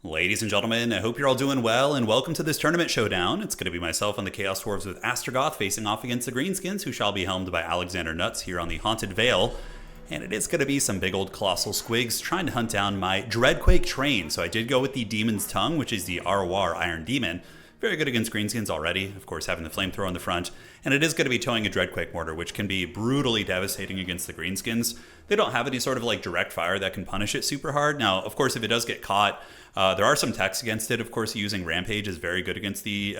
Ladies and gentlemen, I hope you're all doing well, and welcome to this tournament showdown. It's going to be myself and the Chaos Dwarves with Astrogoth facing off against the Greenskins, who shall be helmed by Alexander Nuts here on the Haunted Vale. And it is going to be some big old Collosal Squigs trying to hunt down my DREADQUAKE train. So I did go with the Demon's Tongue, which is the Arwar Iron Demon. Very good against Greenskins already, of course having the flamethrower on the front. And it is going to be towing a DREADQUAKE mortar, which can be brutally devastating against the Greenskins. They don't have any sort of like direct fire that can punish it super hard. Now, of course, if it does get caught, there are some techs against it. Of course, using Rampage is very good against the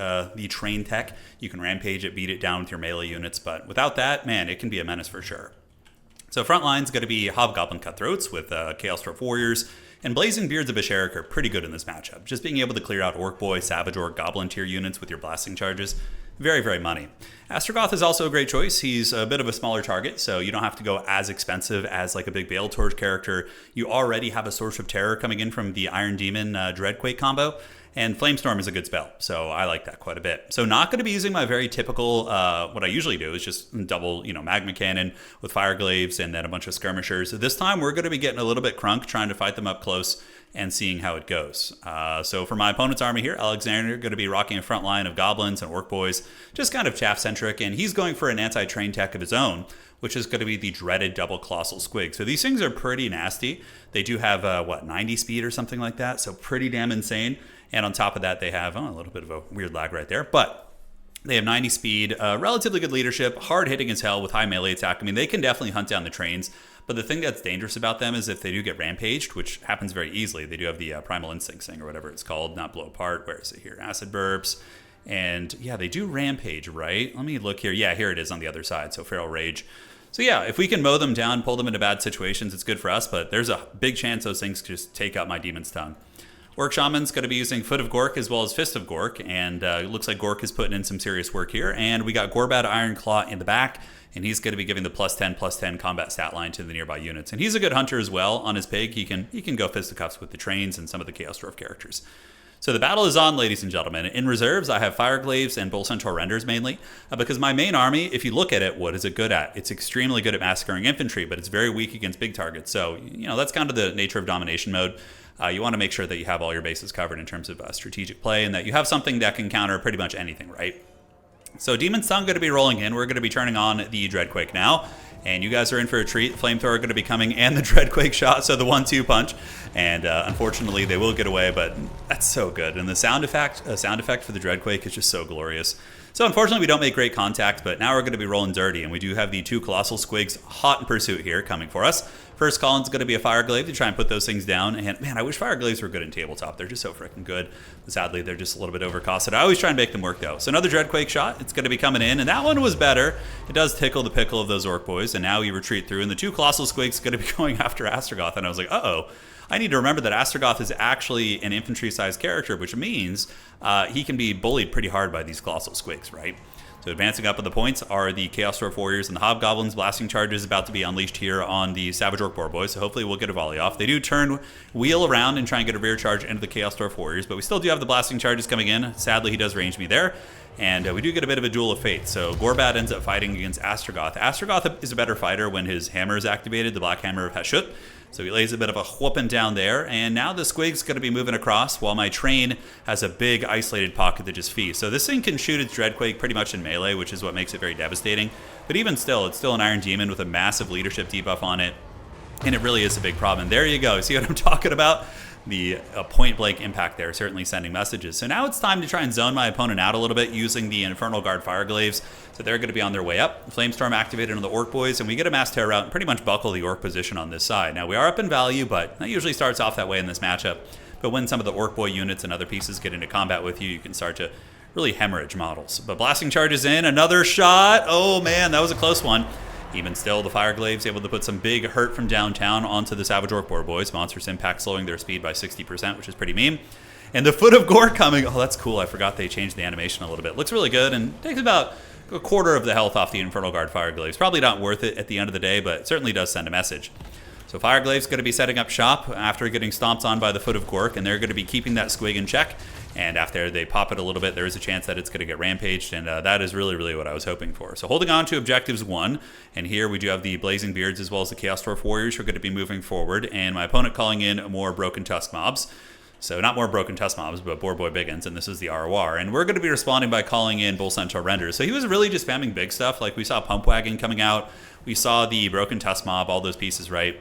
train tech. You can Rampage it, beat it down with your melee units, but without that, man, it can be a menace for sure. So front line's going to be Hobgoblin Cutthroats with Chaos Dwarf Warriors, and Blazing Beards of Basharik are pretty good in this matchup. Just being able to clear out Orc Boy, Savage Orc, Goblin tier units with your blasting charges, very, very money. Astrogoth is also a great choice. He's a bit of a smaller target, so you don't have to go as expensive as like a big Bale Torch character. You already have a Source of Terror coming in from the Iron Demon DREADQUAKE combo, and Flamestorm is a good spell, so I like that quite a bit. So not going to be using my very typical, what I usually do is just double, Magma Cannon with Fire Glaives and then a bunch of Skirmishers. This time we're going to be getting a little bit crunk, trying to fight them up close and seeing how it goes. So for my opponent's army here, Alexander going to be rocking a front line of Goblins and Orc Boys, just kind of chaff-centric, and he's going for an anti-train tech of his own, which is going to be the dreaded double Collosal Squig. So these things are pretty nasty. They do have, 90 speed or something like that, so pretty damn insane. And on top of that, they have a little bit of a weird lag right there, but they have 90 speed, relatively good leadership, hard hitting as hell with high melee attack. I mean, they can definitely hunt down the trains, but the thing that's dangerous about them is if they do get rampaged, which happens very easily, they do have the Primal Instinct thing or whatever it's called, not blow apart. Where is it here? Acid burps. And yeah, they do rampage, right? Let me look here. Yeah, here it is on the other side. So Feral Rage. So yeah, if we can mow them down, pull them into bad situations, it's good for us, but there's a big chance those things just take out my Demon's Tongue. Orc Shaman's going to be using Foot of Gork as well as Fist of Gork, and it looks like Gork is putting in some serious work here. And we got Gorbad Iron Claw in the back, and he's going to be giving the +10/+10 combat stat line to the nearby units. And he's a good hunter as well. On his pig, he can go fisticuffs with the trains and some of the Chaos Dwarf characters. So the battle is on, ladies and gentlemen. In reserves, I have Fire Glaives and Bull Centaur Renders mainly, because my main army, if you look at it, what is it good at? It's extremely good at massacring infantry, but it's very weak against big targets. So, that's kind of the nature of domination mode. You want to make sure that you have all your bases covered in terms of strategic play, and that you have something that can counter pretty much anything, right? So Demon's Tongue going to be rolling in. We're going to be turning on the DREADQUAKE now. And you guys are in for a treat. Flamethrower going to be coming and the DREADQUAKE shot, so the 1-2 punch. And unfortunately, they will get away, but that's so good. And the sound effect for the DREADQUAKE is just so glorious. So unfortunately, we don't make great contact, but now we're going to be rolling dirty. And we do have the two Collosal Squigs hot in pursuit here coming for us. First Colin's going to be a Fire Glaive to try and put those things down. And man, I wish Fire Glaives were good in tabletop. They're just so freaking good. But sadly, they're just a little bit overcosted. I always try and make them work though. So another DREADQUAKE shot. It's going to be coming in, and that one was better. It does tickle the pickle of those Orc Boys, and now we retreat through. And the two Collosal Squigs are going to be going after Astrogoth. And I was like, uh-oh. I need to remember that Astrogoth is actually an infantry-sized character, which means he can be bullied pretty hard by these Collosal Squigs, right? So advancing up on the points are the Chaos Dwarf Warriors and the Hobgoblins. Blasting charges about to be unleashed here on the Savage Orc Boar Boys, so hopefully we'll get a volley off. They do wheel around and try and get a rear charge into the Chaos Dwarf Warriors, but we still do have the blasting charges coming in. Sadly, he does range me there. And we do get a bit of a duel of fate. So Gorbad ends up fighting against Astrogoth. Astrogoth is a better fighter when his hammer is activated, the Black Hammer of Hashut. So he lays a bit of a whooping down there. And now the Squig's going to be moving across while my train has a big isolated pocket that just feeds. So this thing can shoot its DREADQUAKE pretty much in melee, which is what makes it very devastating. But even still, it's still an Iron Demon with a massive leadership debuff on it. And it really is a big problem. And there you go. See what I'm talking about? The point-blank impact there, certainly sending messages. So now it's time to try and zone my opponent out a little bit using the Infernal Guard Fire Glaives. So they're going to be on their way up. Flamestorm activated on the Orc Boys, and we get a Mass Terror out and pretty much buckle the Orc position on this side. Now, we are up in value, but that usually starts off that way in this matchup. But when some of the Orc Boy units and other pieces get into combat with you, you can start to really hemorrhage models. But blasting charges in, another shot. Oh, man, that was a close one. Even still, the Fire Glaive's able to put some big hurt from downtown onto the Savage Orc Boar Boys. Monstrous Impact slowing their speed by 60%, which is pretty mean. And the Foot of Gork coming. Oh, that's cool. I forgot they changed the animation a little bit. Looks really good and takes about a quarter of the health off the Infernal Guard Fire Glaives. Probably not worth it at the end of the day, but it certainly does send a message. So Fire Glaive's going to be setting up shop after getting stomped on by the Foot of Gork, and they're going to be keeping that Squig in check. And after they pop it a little bit, there is a chance that it's going to get rampaged, and that is really, really what I was hoping for. So holding on to objectives 1, and here we do have the Blazing Beards as well as the Chaos Dwarf Warriors who are going to be moving forward, and my opponent calling in more Broken Tusk mobs. So not more Broken Tusk mobs, but Boar Boy Biggins, and this is the ROR. And we're going to be responding by calling in Bull Centaur Renders. So he was really just spamming big stuff. Like we saw Pump Wagon coming out. We saw the Broken Tusk mob, all those pieces, right?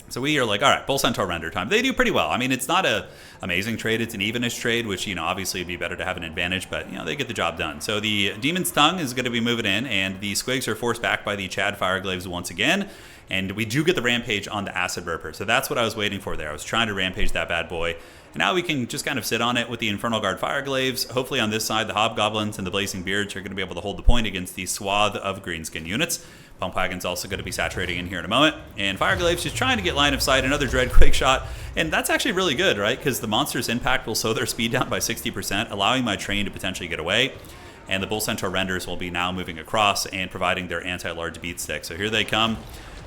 So we are like, all right, Bull Centaur Render time. They do pretty well. I mean, it's not a amazing trade. It's an evenish trade, which, obviously it'd be better to have an advantage, but, they get the job done. So the Demon's Tongue is going to be moving in, and the Squigs are forced back by the Chad Fireglaves once again. And we do get the Rampage on the Acid Burper. So that's what I was waiting for there. I was trying to Rampage that bad boy. And now we can just kind of sit on it with the Infernal Guard Fireglaves. Hopefully on this side, the Hobgoblins and the Blazing Beards are going to be able to hold the point against the swath of Greenskin units. Pump Wagon's also going to be saturating in here in a moment. And Fireglaves just trying to get line of sight, another Dreadquake shot. And that's actually really good, right? Because the monster's impact will slow their speed down by 60%, allowing my train to potentially get away. And the Bull Centaur Renders will be now moving across and providing their anti-large beat stick. So here they come.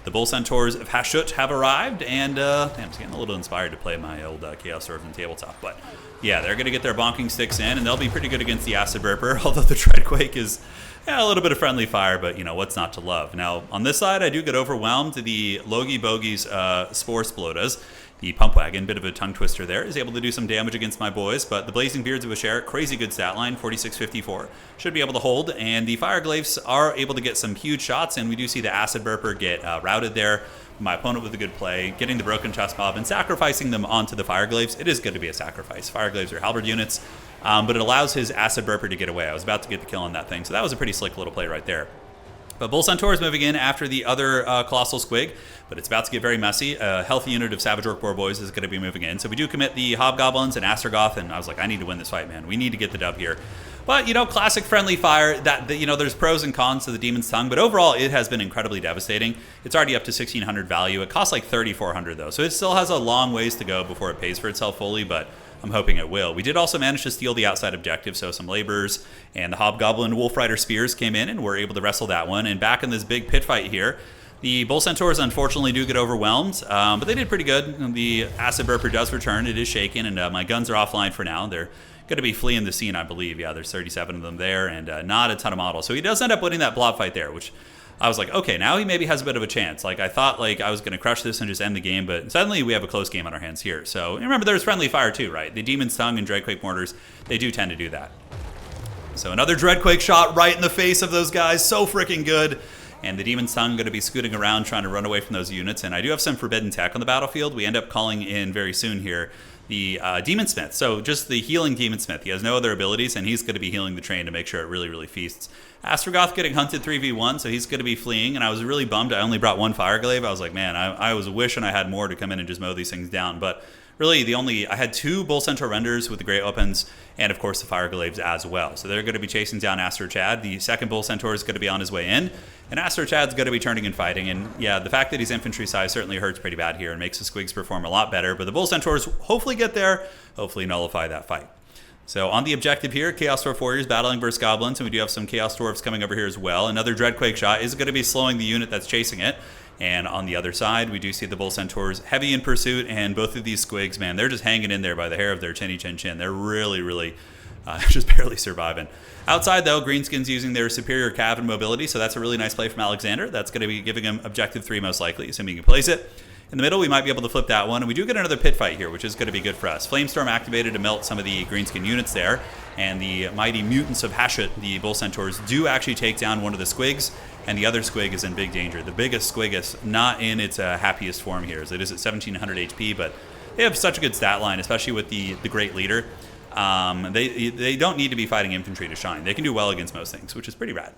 The Bull Centaurs of Hashut have arrived, and I'm getting a little inspired to play my old Chaos Dwarves in tabletop. But yeah, they're going to get their bonking sticks in, and they'll be pretty good against the Acid Burper, although the Dreadquake is a little bit of friendly fire, but what's not to love. Now, on this side, I do get overwhelmed. The Logie Bogies Spore Splodas, the Pump Wagon, bit of a tongue twister there, is able to do some damage against my boys, but the Blazing Beards of Asheric, crazy good stat line, 4654, should be able to hold, and the Fireglaves are able to get some huge shots, and we do see the Acid Burper get routed there. My opponent with a good play, getting the Broken Tusk mob and sacrificing them onto the Fireglaves. It is going to be a sacrifice. Fireglaves are halberd units, but it allows his Acid Burper to get away. I was about to get the kill on that thing, so that was a pretty slick little play right there. But Bull Centaur is moving in after the other Colossal Squig, but it's about to get very messy. A healthy unit of Savage Orc Boar Boys is going to be moving in. So we do commit the Hobgoblins and Astragoth, and I was like, I need to win this fight, man. We need to get the dub here. But, classic friendly fire, there's pros and cons to the Demon's Tongue, but overall it has been incredibly devastating. It's already up to 1,600 value. It costs like 3,400 though, so it still has a long ways to go before it pays for itself fully, but I'm hoping it will. We did also manage to steal the outside objective, so some laborers and the Hobgoblin Wolf Rider Spears came in and were able to wrestle that one. And back in this big pit fight here, the Bull Centaurs unfortunately do get overwhelmed, but they did pretty good. The Acid Burper does return. It is shaken, and my guns are offline for now. They're going to be fleeing the scene, I believe. Yeah, there's 37 of them there, and not a ton of models. So he does end up winning that blob fight there, which I was like, okay, now he maybe has a bit of a chance. Like, I thought I was going to crush this and just end the game, but suddenly we have a close game on our hands here. So remember, there's friendly fire too, right? The Demon's Tongue and Dreadquake Mortars, they do tend to do that. So another Dreadquake shot right in the face of those guys. So freaking good. And the Demon's Tongue going to be scooting around trying to run away from those units. And I do have some forbidden tech on the battlefield. We end up calling in very soon here the Demon Smith. So just the healing Demon Smith. He has no other abilities, and he's going to be healing the train to make sure it really, really feasts. Astragoth getting hunted 3v1, so he's going to be fleeing, and I was really bummed I only brought one Fireglaive. I was like, man, I was wishing I had more to come in and just mow these things down, but really I had two Bull Centaur Renders with the great weapons, and of course the Fireglaves as well. So they're going to be chasing down Astro Chad. The second Bull Centaur is going to be on his way in, and Astro Chad's going to be turning and fighting. And yeah, the fact that he's infantry size certainly hurts pretty bad here and makes the Squigs perform a lot better, but the Bull Centaurs hopefully get there, hopefully nullify that fight. So on the objective here, Chaos Dwarf Warriors battling versus Goblins, and we do have some Chaos Dwarfs coming over here as well. Another Dreadquake shot is going to be slowing the unit that's chasing it. And on the other side, we do see the Bull Centaurs heavy in pursuit, and both of these Squigs, man, they're just hanging in there by the hair of their chinny chin chin. They're really, really just barely surviving. Outside, though, Greenskins using their superior cav and mobility, so that's a really nice play from Alexander. That's going to be giving him objective 3 most likely, assuming he plays it. In the middle, we might be able to flip that one, and we do get another pit fight here, which is going to be good for us. Flamestorm activated to melt some of the Greenskin units there, and the mighty mutants of Hashut, the Bull Centaurs, do actually take down one of the Squigs, and the other Squig is in big danger. The biggest Squig is not in its happiest form here, as it is at 1700 HP, but they have such a good stat line, especially with the Great Leader. They don't need to be fighting infantry to shine. They can do well against most things, which is pretty rad.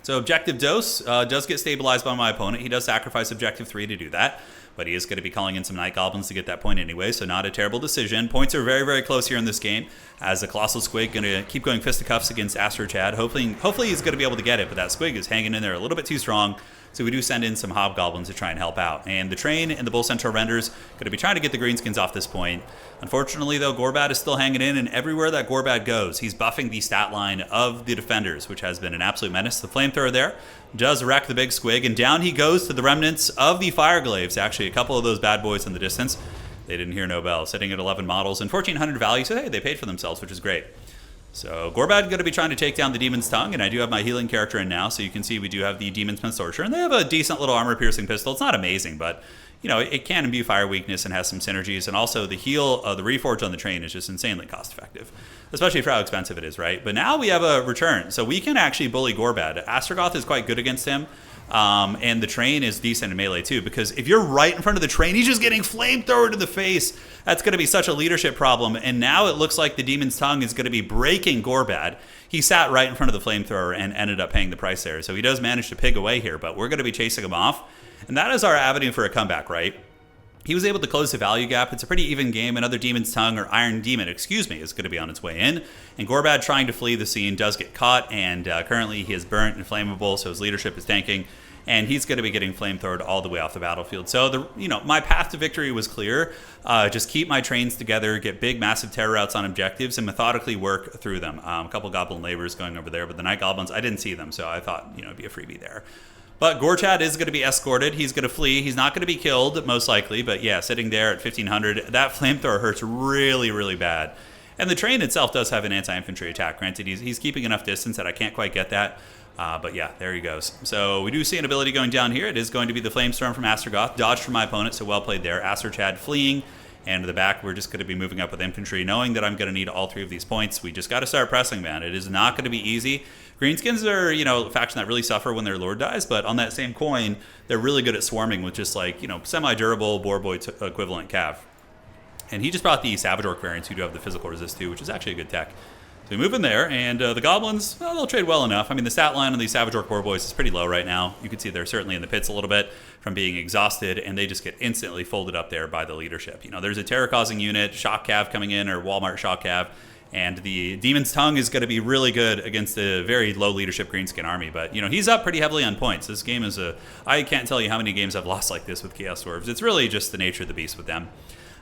So objective Dose does get stabilized by my opponent. He does sacrifice objective 3 to do that, but he is going to be calling in some Night Goblins to get that point anyway, so not a terrible decision. Points are very, very close here in this game, as the Colossal Squig going to keep going fisticuffs against Astro Chad. Hopefully he's going to be able to get it, but that Squig is hanging in there a little bit too strong, so we do send in some Hobgoblins to try and help out. And the train and the Bull Centaur Renders going to be trying to get the Greenskins off this point. Unfortunately, though, Gorbad is still hanging in, and everywhere that Gorbad goes, he's buffing the stat line of the defenders, which has been an absolute menace. The Flamethrower there does wreck the big Squig, and down he goes to the remnants of the Fireglaves. Actually, a couple of those bad boys in the distance. They didn't hear no bell. Sitting at 11 models and 1,400 value, so hey, they paid for themselves, which is great. So Gorbad going to be trying to take down the Demon's Tongue, and I do have my healing character in now, so you can see we do have the Demon's Consortia, and they have a decent little armor-piercing pistol. It's not amazing, but you know, it can imbue fire weakness and has some synergies. And also the heal, the reforge on the train is just insanely cost effective, especially for how expensive it is, right? But now we have a return, so we can actually bully Gorbad. Astragoth is quite good against him. And the train is decent in melee too, because if you're right in front of the train, he's just getting flamethrower to the face. That's going to be such a leadership problem. And now it looks like the Demon's Tongue is going to be breaking Gorbad. He sat right in front of the flamethrower and ended up paying the price there. So he does manage to pig away here, but we're going to be chasing him off. And that is our avenue for a comeback, right? He was able to close the value gap. It's a pretty even game. Another Demon's Tongue, or Iron Demon, excuse me, is going to be on its way in. And Gorbad, trying to flee the scene, does get caught. And currently he is burnt and flammable, so his leadership is tanking. And he's going to be getting flamethrowered all the way off the battlefield. So, my path to victory was clear. Just keep my trains together, get big, massive terror routes on objectives, and methodically work through them. A couple Goblin Laborers going over there, but the Night Goblins, I didn't see them, so I thought, it'd be a freebie there. But Gorchad is going to be escorted. He's going to flee. He's not going to be killed, most likely. But yeah, sitting there at 1,500, that flamethrower hurts really, really bad. And the train itself does have an anti-infantry attack. Granted, he's keeping enough distance that I can't quite get that. But yeah, there he goes. So we do see an ability going down here. It is going to be the Flamestorm from Astragoth. Dodged from my opponent, so well played there. Astrachad fleeing. And to the back, we're just going to be moving up with infantry, knowing that I'm going to need all 3 of these points. We just got to start pressing, man. It is not going to be easy. Greenskins are, a faction that really suffer when their lord dies, but on that same coin, they're really good at swarming with just like, semi-durable Boar Boy equivalent cav. And he just brought the Savage Orc variants who do have the physical resist too, which is actually a good tech. So we move in there, and the Goblins, well, they'll trade well enough. I mean, the stat line on these Savage Orc Boar Boys is pretty low right now. You can see they're certainly in the pits a little bit from being exhausted, and they just get instantly folded up there by the leadership. There's a terror-causing unit, Shock Cav coming in, or Walmart Shock Cav, and the Demon's Tongue is going to be really good against a very low leadership Greenskin army. But, he's up pretty heavily on points. This game is I can't tell you how many games I've lost like this with Chaos Dwarves. It's really just the nature of the beast with them.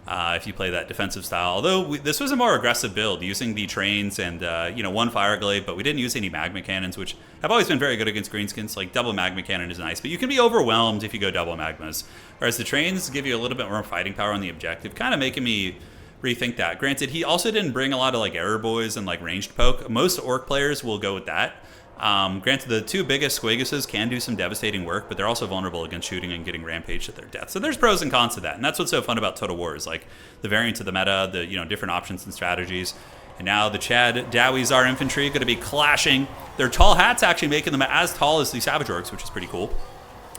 If you play that defensive style. Although this was a more aggressive build, using the trains and, 1 Fire Glaive, but we didn't use any Magma Cannons, which have always been very good against Greenskins. Like, double Magma Cannon is nice, but you can be overwhelmed if you go double Magmas. Whereas the trains give you a little bit more fighting power on the objective, kind of making me rethink that. Granted, he also didn't bring a lot of, Error Boys and, ranged poke. Most Orc players will go with that. Granted, the 2 biggest Squiguses can do some devastating work, but they're also vulnerable against shooting and getting rampaged at their death. So there's pros and cons to that, and that's what's so fun about Total War is the variants of the meta, the different options and strategies. And now the Chad Dawizar infantry going to be clashing. Their tall hats actually making them as tall as the Savage Orcs, which is pretty cool.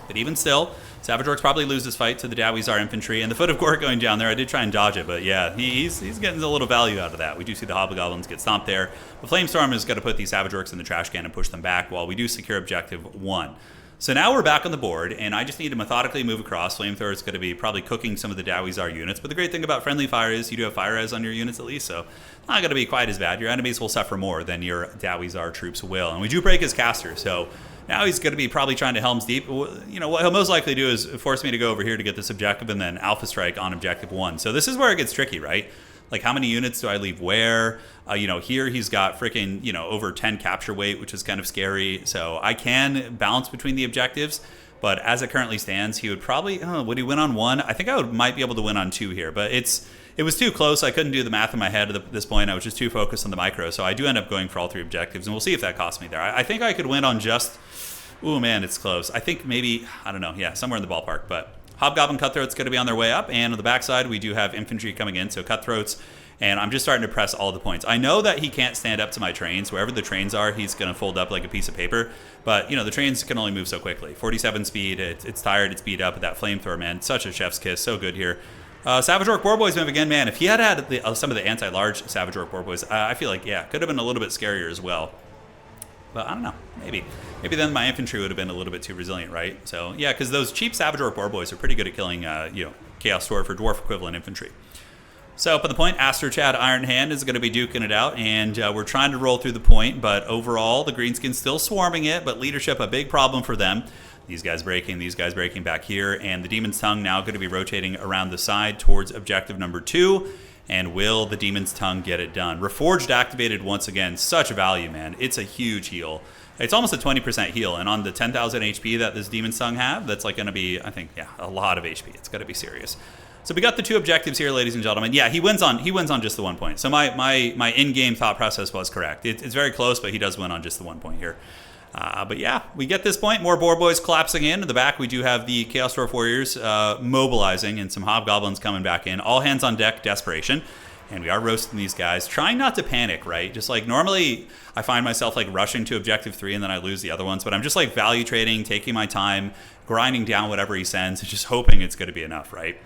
But even still, Savage Orcs probably lose this fight to the Dawizar infantry. And the Foot of Gore going down there, I did try and dodge it, but yeah, he's getting a little value out of that. We do see the Hobgoblins get stomped there. The Flamestorm is going to put these Savage Orcs in the trash can and push them back while we do secure objective 1. So now we're back on the board, and I just need to methodically move across. Flamethrower is going to be probably cooking some of the Dawizar units, but the great thing about friendly fire is you do have fire res on your units at least, so it's not going to be quite as bad. Your enemies will suffer more than your Dawizar troops will. And we do break his caster, so now he's going to be probably trying to Helm's Deep. What he'll most likely do is force me to go over here to get this objective and then Alpha Strike on objective 1. So this is where it gets tricky, right? How many units do I leave where? Here he's got freaking, over 10 capture weight, which is kind of scary. So I can bounce between the objectives, but as it currently stands, he would probably, would he win on 1? I think I might be able to win on 2 here, but it was too close. I couldn't do the math in my head at this point. I was just too focused on the micro. So I do end up going for all 3 objectives, and we'll see if that costs me there. I think I could win on just, ooh, man, it's close. I think maybe, I don't know, yeah, somewhere in the ballpark, but Hobgoblin Cutthroat's going to be on their way up, and on the backside, we do have infantry coming in, so Cutthroats, and I'm just starting to press all the points. I know that he can't stand up to my trains. Wherever the trains are, he's going to fold up like a piece of paper, but, the trains can only move so quickly. 47 speed, it's tired, it's beat up, but that Flamethrower, man, such a chef's kiss, so good here. Savage Orc Boar Boys move again, man, if he had some of the anti-large Savage Orc Boar Boys, I feel like, yeah, could have been a little bit scarier as well. But I don't know, maybe then my infantry would have been a little bit too resilient, right? So yeah, because those cheap Savage Orc Boar Boys are pretty good at killing, Chaos Dwarf or Dwarf equivalent infantry. So up at the point, Astrachad Iron Hand is going to be duking it out, and we're trying to roll through the point, but overall, the Greenskins still swarming it, but leadership a big problem for them. These guys breaking back here, and the Demon's Tongue now going to be rotating around the side towards objective number 2. And will the Demon's Tongue get it done? Reforged activated once again. Such value, man. It's a huge heal. It's almost a 20% heal. And on the 10,000 HP that this Demon's Tongue have, that's going to be, I think, yeah, a lot of HP. It's going to be serious. So we got the 2 objectives here, ladies and gentlemen. Yeah, he wins on just the 1 point. So my in-game thought process was correct. It's very close, but he does win on just the 1 point here. But yeah, we get this point. More boar boys collapsing in. In the back, we do have the Chaos Dwarf Warriors mobilizing and some hobgoblins coming back in. All hands on deck, desperation. And we are roasting these guys, trying not to panic, right? Just like normally I find myself like rushing to objective 3 and then I lose the other ones. But I'm just like value trading, taking my time, grinding down whatever he sends, and just hoping it's going to be enough, right?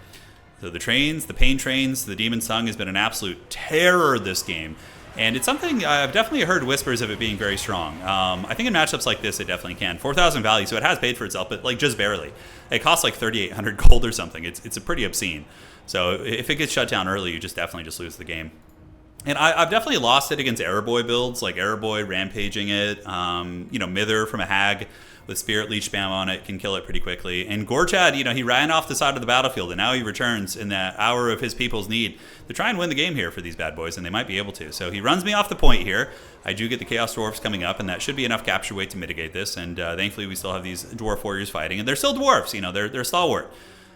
So the trains, the pain trains, the Demon's Tongue has been an absolute terror this game. And it's something I've definitely heard whispers of it being very strong. I think in matchups like this, it definitely can. 4,000 value, so it has paid for itself, but like just barely. It costs like 3,800 gold or something. It's a pretty obscene. So if it gets shut down early, you just definitely just lose the game. And I've definitely lost it against Arrowboy builds, like Arrowboy rampaging it. Mither from a hag with Spirit Leech spam on it can kill it pretty quickly. And Gorchad, he ran off the side of the battlefield, and now he returns in that hour of his people's need to try and win the game here for these bad boys, and they might be able to. So he runs me off the point here. I do get the Chaos Dwarfs coming up, and that should be enough capture weight to mitigate this. And thankfully, we still have these Dwarf Warriors fighting, and they're still Dwarfs. They're stalwart.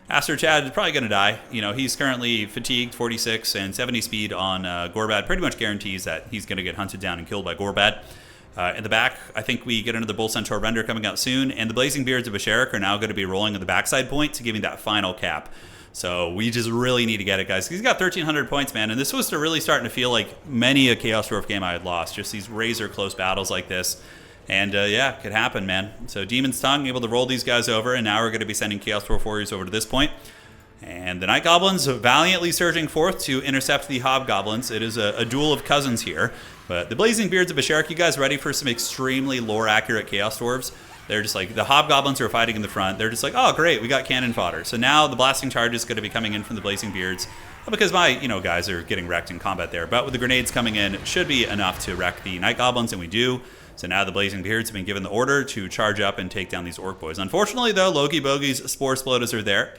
Aster Chad is probably going to die. He's currently fatigued, 46, and 70 speed on Gorbad. Pretty much guarantees that he's going to get hunted down and killed by Gorbad. In the back, I think we get another Bull Centaur render coming out soon, and the Blazing Beards of Basharik are now going to be rolling at the backside point to give me that final cap. So we just really need to get it, guys. He's got 1,300 points, man, and this was really starting to feel like many a Chaos Dwarf game I had lost. Just these razor-close battles like this. And yeah, it could happen, man. So Demon's Tongue able to roll these guys over, and now we're going to be sending Chaos Dwarf Warriors over to this point. And the Night Goblins valiantly surging forth to intercept the Hobgoblins. It is a duel of cousins here. But the Blazing Beards of Basharik, you guys ready for some extremely lore-accurate Chaos Dwarves? They're just like, the Hobgoblins are fighting in the front. They're just like, oh, great, we got cannon fodder. So now the blasting charge is going to be coming in from the Blazing Beards. Because my, guys are getting wrecked in combat there. But with the grenades coming in, it should be enough to wreck the Night Goblins, and we do. So now the Blazing Beards have been given the order to charge up and take down these Orc Boys. Unfortunately, though, Loki Bogey's Spore Splodas are there,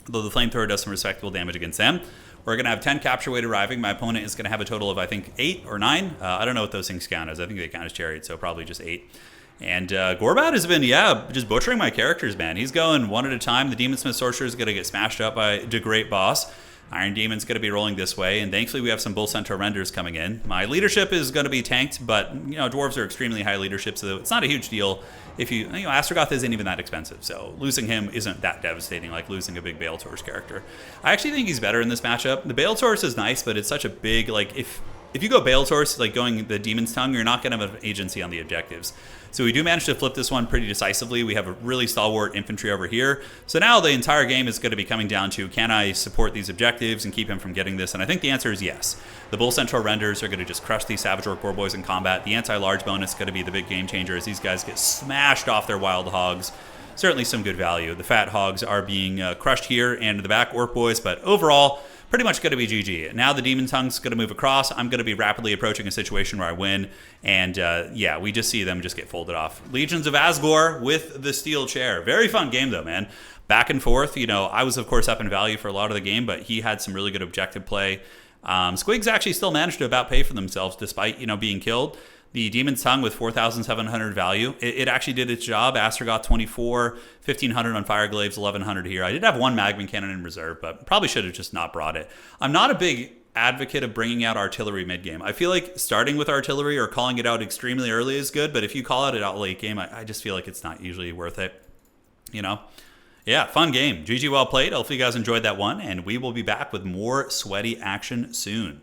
though the Flamethrower does some respectable damage against them. We're going to have 10 capture weight arriving. My opponent is going to have a total of, I think, 8 or 9. I don't know what those things count as. I think they count as Chariot, so probably just 8. And Gorbad has been, just butchering my characters, man. He's going one at a time. The Demon Smith Sorcerer is going to get smashed up by the Great Boss. Iron Demon's going to be rolling this way, and thankfully we have some Bull Centaur renders coming in. My leadership is going to be tanked, but dwarves are extremely high leadership, so it's not a huge deal. If Astrogoth isn't even that expensive, so losing him isn't that devastating like losing a big Bale Taurus character. I actually think he's better in this matchup. The Bale Taurus is nice, but it's such a big, if you go Bale Taurus, going the Demon's Tongue, you're not going to have agency on the objectives. So we do manage to flip this one pretty decisively. We have a really stalwart infantry over here. So now the entire game is going to be coming down to, can I support these objectives and keep him from getting this? And I think the answer is yes. The Bull Centaur renders are going to just crush these Savage Orc Boar Boys in combat. The anti-large bonus is going to be the big game changer as these guys get smashed off their wild hogs. Certainly some good value. The fat hogs are being crushed here and in the back Orc Boys, but overall, pretty much going to be GG. Now the Demon Tongue's going to move across. I'm going to be rapidly approaching a situation where I win. And yeah, we just see them just get folded off. Legions of Asgore with the Steel Chair. Very fun game though, man. Back and forth. I was of course up in value for a lot of the game, but he had some really good objective play. Squigs actually still managed to about pay for themselves despite, being killed. The Demon's Tongue with 4,700 value. It actually did its job. Astragoth 24, 1,500 on Fireglaves, 1,100 here. I did have one Magman Cannon in reserve, but probably should have just not brought it. I'm not a big advocate of bringing out artillery mid-game. I feel like starting with artillery or calling it out extremely early is good, but if you call it out late game, I just feel like it's not usually worth it. Yeah, fun game. GG, well played. Hopefully you guys enjoyed that one, and we will be back with more sweaty action soon.